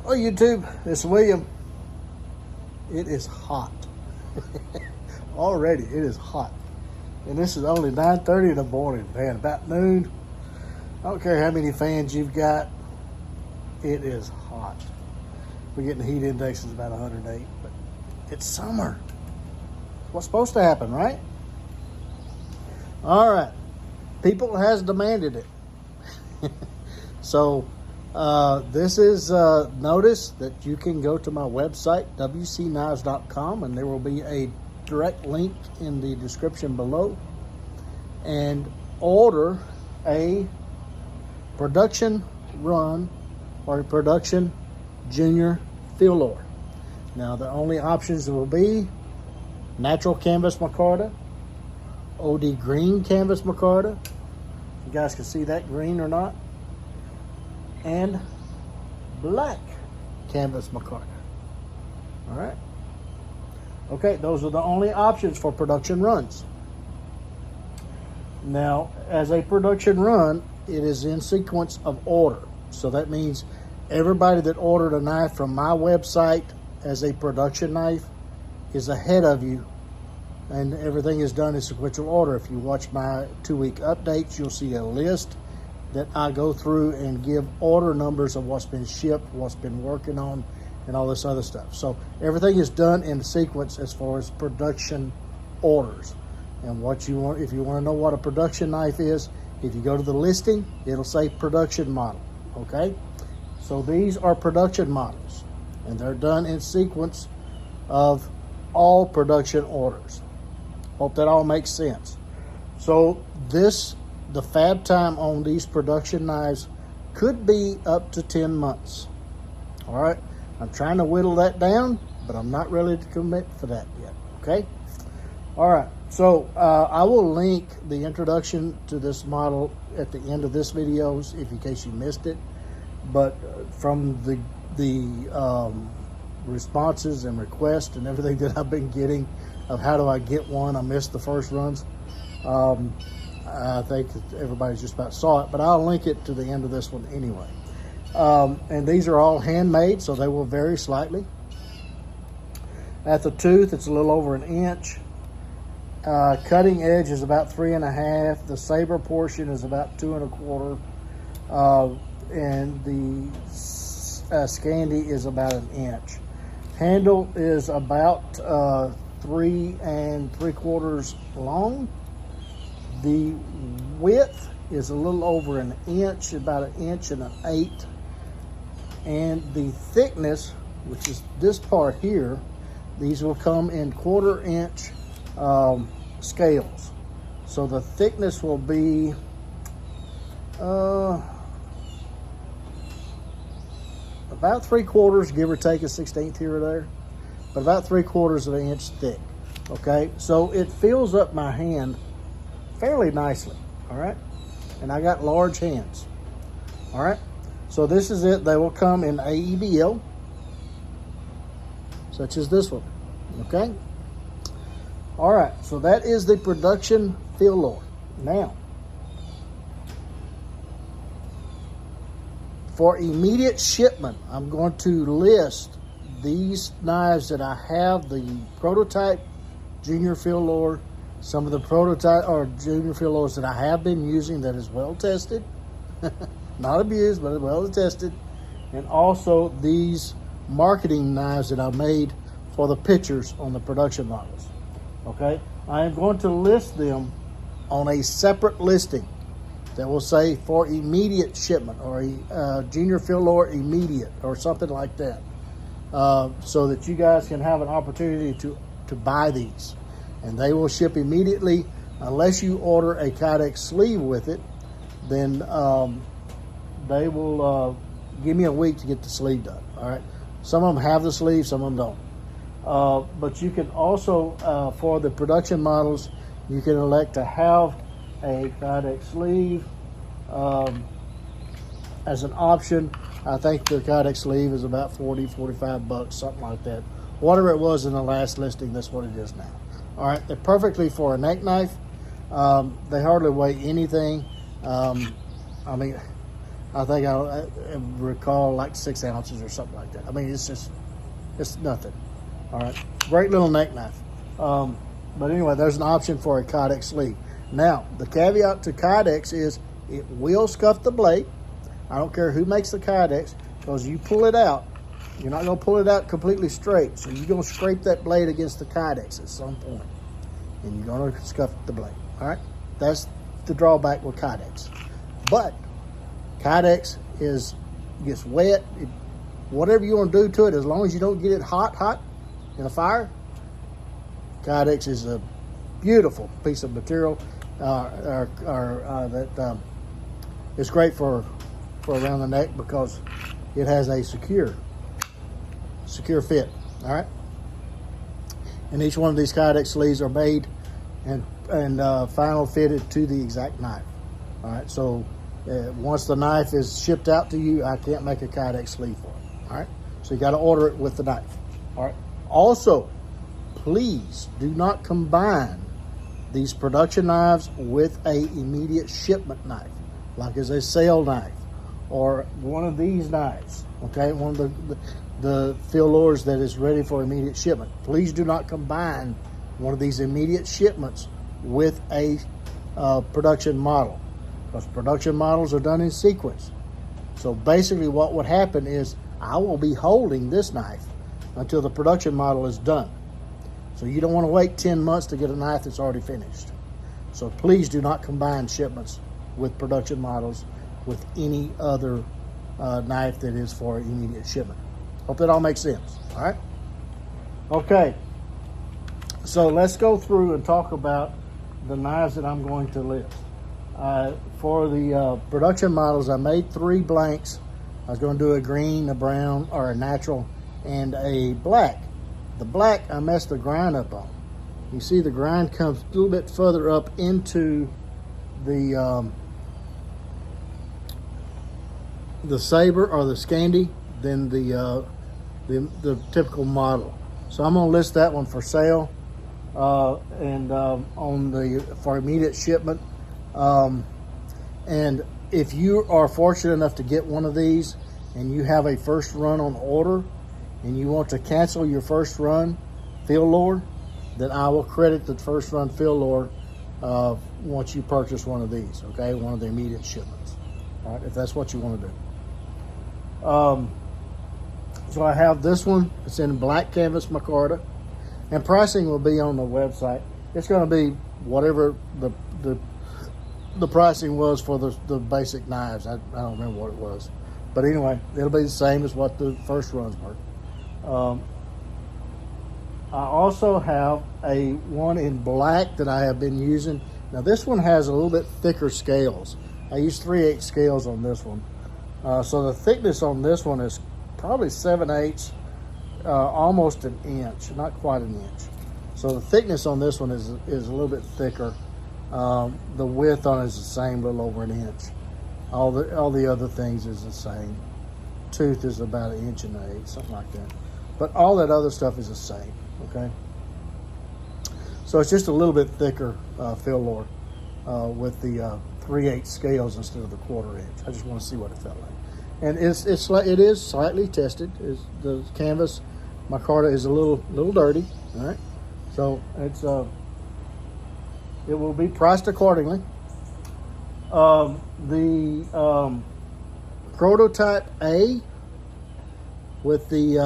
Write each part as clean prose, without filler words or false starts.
Well, YouTube, it's William. It is hot. Already, it is hot. And this is only 9:30 in the morning, man. About noon. I don't care how many fans you've got. It is hot. We're getting the heat index is about 108, but it's summer. What's supposed to happen, right? All right. People has demanded it. So this is notice that you can go to my website, wcknives.com, and there will be a direct link in the description below, and order a production run or a production junior Fieldlore. Now the only options will be natural canvas micarta, OD green canvas micarta. You guys can see that green or not, and black canvas micarta. All right. Okay, those are the only options for production runs. Now, as a production run, it is in sequence of order. So that means everybody that ordered a knife from my website as a production knife is ahead of you, and everything is done in sequential order. If you watch my 2-week updates, you'll see a list that I go through and give order numbers of what's been shipped, what's been working on, and all this other stuff. So everything is done in sequence as far as production orders. And what you want, if you want to know what a production knife is, if you go to the listing, it'll say production model, okay? So these are production models, and they're done in sequence of all production orders. Hope that all makes sense. So the fab time on these production knives could be up to 10 months. All right, I'm trying to whittle that down, but I'm not ready to commit for that yet, okay? All right, so I will link the introduction to this model at the end of this video, if in case you missed it. But from the responses and requests and everything that I've been getting of how do I get one, I missed the first runs. I think that everybody's just about saw it, but I'll link it to the end of this one anyway. And these are all handmade, so they will vary slightly. At the tooth, it's a little over 1 inch. Cutting edge is about 3.5. The saber portion is about 2.25. And the Scandi is about 1 inch. Handle is about 3 3/4 long. The width is a little over 1 inch, about 1.125 inches. And the thickness, which is this part here, these will come in 1/4 inch scales. So the thickness will be about 3/4, give or take a 1/16 here or there, but about 3/4 of an inch thick. Okay, so it fills up my hand fairly nicely. All right, and I got large hands. All right, so this is it. They will come in AEBL, such as this one. Okay, all right, so that is the production Fieldlore. Now, for immediate shipment, I'm going to list these knives that I have, the prototype junior Fieldlore, some of the prototype or junior Fieldlores that I have been using that is well tested, not abused, but well tested, and also these marketing knives that I made for the pictures on the production models. Okay, I am going to list them on a separate listing that will say for immediate shipment, or a junior Fieldlore immediate, or something like that, so that you guys can have an opportunity to buy these, and they will ship immediately unless you order a Kydex sleeve with it. Then they will give me a week to get the sleeve done. All right, some of them have the sleeve, some of them don't. But you can also, for the production models, you can elect to have a Kydex sleeve as an option. I think the Kydex sleeve is about 40, 45 bucks, something like that. Whatever it was in the last listing, that's what it is now. All right, they're perfectly for a neck knife. They hardly weigh anything. I mean, I think I recall like 6 ounces or something like that. I mean, it's nothing. All right, great little neck knife. But anyway, there's an option for a Kydex sleeve. Now, the caveat to Kydex is it will scuff the blade. I don't care who makes the Kydex, because you pull it out, you're not going to pull it out completely straight. So you're going to scrape that blade against the Kydex at some point, and you're going to scuff the blade. All right, that's the drawback with Kydex. But Kydex gets wet. Whatever you want to do to it, as long as you don't get it hot in a fire, Kydex is a beautiful piece of material that is great for around the neck, because it has a secure fit. All right, and each one of these Kydex sleeves are made and final fitted to the exact knife. All right, so once the knife is shipped out to you, I can't make a Kydex sleeve for it. All right, so you got to order it with the knife. All right, also, please do not combine these production knives with a immediate shipment knife, like as a sale knife or one of these knives. Okay, one of the Fieldlores that is ready for immediate shipment. Please do not combine one of these immediate shipments with a production model, because production models are done in sequence. So basically what would happen is I will be holding this knife until the production model is done. So you don't want to wait 10 months to get a knife that's already finished. So please do not combine shipments with production models with any other knife that is for immediate shipment. Hope that all makes sense. All right. Okay. So let's go through and talk about the knives that I'm going to list. For the production models, I made 3 blanks. I was going to do a green, a brown, or a natural, and a black. The black, I messed the grind up on. You see the grind comes a little bit further up into the Saber or the Scandi than the typical model. So I'm going to list that one for sale and for immediate shipment. And if you are fortunate enough to get one of these and you have a first run on order and you want to cancel your first run Fieldlore, then I will credit the first run Fieldlore once you purchase one of these, okay? One of the immediate shipments, all right, if that's what you want to do. So I have this one. It's in black canvas micarta, and pricing will be on the website. It's going to be whatever the pricing was for the basic knives. I don't remember what it was, but anyway, it'll be the same as what the first runs were. I also have a one in black that I have been using. Now this one has a little bit thicker scales. I use 3/8 scales on this one. So the thickness on this one is probably 7/8, almost an inch, not quite an inch. So the thickness on this one is a little bit thicker. The width on it is the same, a little over an inch. All the other things is the same. Tooth is about 1 1/8 inch, something like that. But all that other stuff is the same, okay? So it's just a little bit thicker Fieldlore with the 3/8 scales instead of the 1/4 inch. I just want to see what it felt like. And it is slightly tested. The canvas micarta is a little dirty, all right? So it will be priced accordingly. The prototype A with the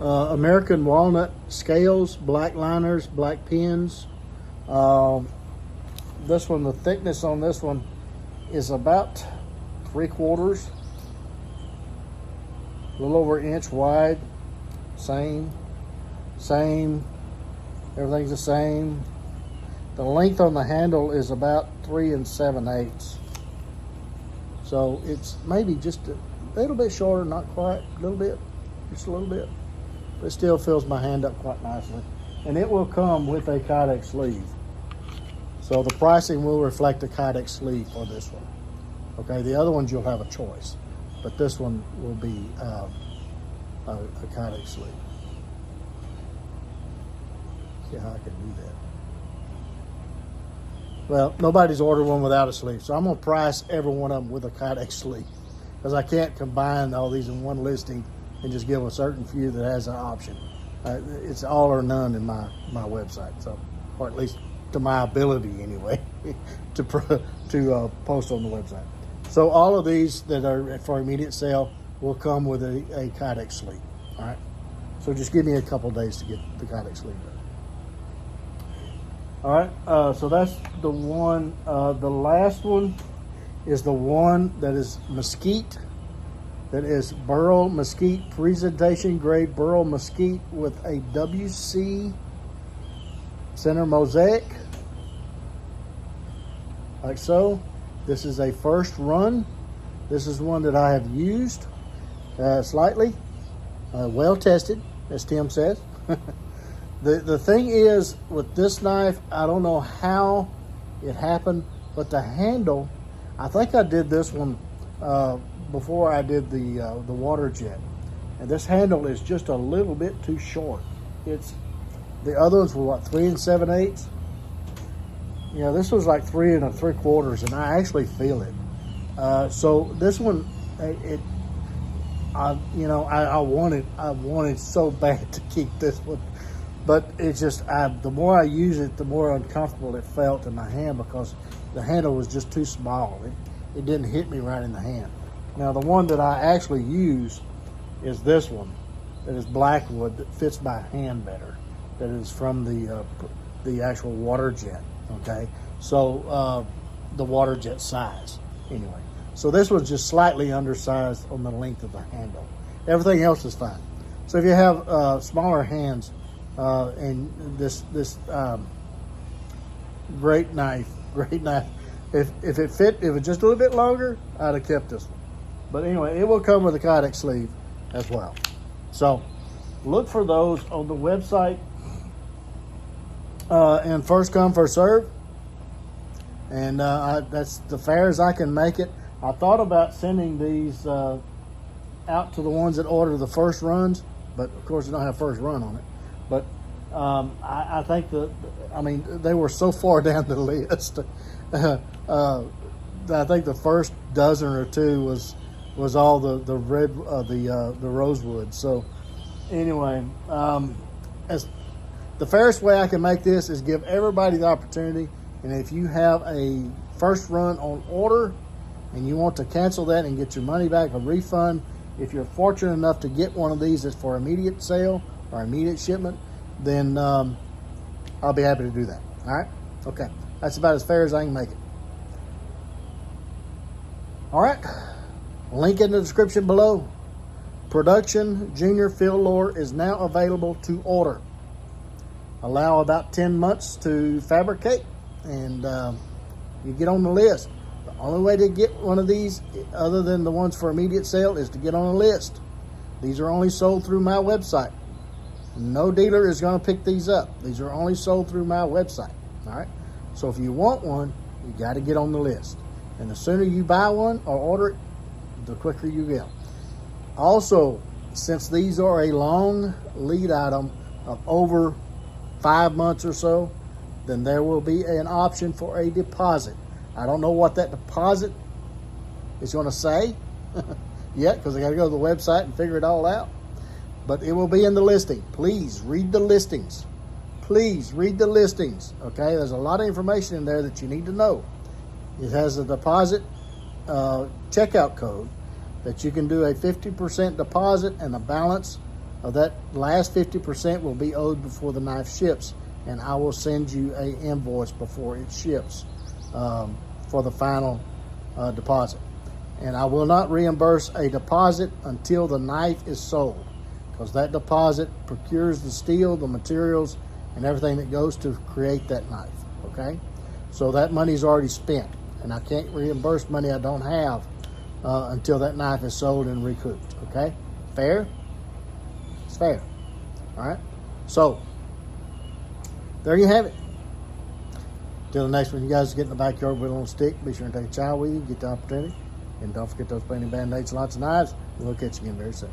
American walnut scales, black liners, black pins. This one, the thickness on this one is about 3/4, a little over 1 inch wide. Same, everything's the same. The length on the handle is about 3 7/8. So it's maybe just a little bit shorter, not quite, a little bit, just a little bit. But it still fills my hand up quite nicely. And it will come with a Kydex sleeve. So the pricing will reflect a Kydex sleeve for this one. Okay, the other ones you'll have a choice, but this one will be a Kydex sleeve. See how I can do Well, nobody's ordered one without a sleeve, so I'm gonna price every one of them with a Kydex sleeve, because I can't combine all these in one listing and just give a certain few that has an option. It's all or none in my website, so, or at least to my ability anyway, to post on the website. So all of these that are for immediate sale will come with a Kydex sleeve. All right. So just give me a couple days to get the Kydex sleeve done. All right. So that's the one. The last one is the one that is mesquite. That is burl mesquite, presentation grade burl mesquite with a WC center mosaic, like so. This is a first run. This is one that I have used slightly, well tested, as Tim says. The thing is with this knife, I don't know how it happened, but the handle, I think I did this one before I did the water jet, and this handle is just a little bit too short. The other ones were what, 3 7/8. Yeah, this was like 3 3/4, and I actually feel it. So this one, I wanted so bad to keep this one, but it's just the more I use it, the more uncomfortable it felt in my hand, because the handle was just too small. It didn't hit me right in the hand. Now the one that I actually use is this one. That is Blackwood, that fits my hand better. That is from the actual water jet. Okay, so the water jet size anyway. So this was just slightly undersized on the length of the handle. Everything else is fine. So if you have smaller hands and this great knife, if it fit, if it was just a little bit longer, I'd have kept this one. But anyway, it will come with a Kydex sleeve as well. So look for those on the website, and first come, first serve. And that's the fair as I can make it. I thought about sending these out to the ones that order the first runs, but of course they don't have first run on it. But I think they were so far down the list. I think the first dozen or two was all the red, the rosewood. So anyway, as the fairest way I can make this is give everybody the opportunity. And if you have a first run on order and you want to cancel that and get your money back, a refund, if you're fortunate enough to get one of these that's for immediate sale or immediate shipment, then I'll be happy to do that. All right? Okay. That's about as fair as I can make it. All right. Link in the description below. Production Junior Fieldlore is now available to order. Allow about 10 months to fabricate, and you get on the list. The only way to get one of these, other than the ones for immediate sale, is to get on a list. These are only sold through my website. No dealer is going to pick these up. These are only sold through my website. All right. So if you want one, you got to get on the list. And the sooner you buy one or order it, the quicker you get. Also, since these are a long lead item of over 5 months or so, then there will be an option for a deposit. I don't know what that deposit is going to say yet, because I got to go to the website and figure it all out. But it will be in the listing. Please read the listings. Please read the listings. Okay, there's a lot of information in there that you need to know. It has a deposit checkout code that you can do a 50% deposit, and the balance of that last 50% will be owed before the knife ships, and I will send you an invoice before it ships for the final deposit. And I will not reimburse a deposit until the knife is sold, because that deposit procures the steel, the materials, and everything that goes to create that knife. Okay, so that money's already spent, and I can't reimburse money I don't have until that knife is sold and recouped. Okay, fair? It's fair. All right. So there you have it. Till the next one, you guys get in the backyard with a little stick. Be sure and take a child with you. Get the opportunity, and don't forget those painting band-aids, lots of knives. We'll catch you again very soon.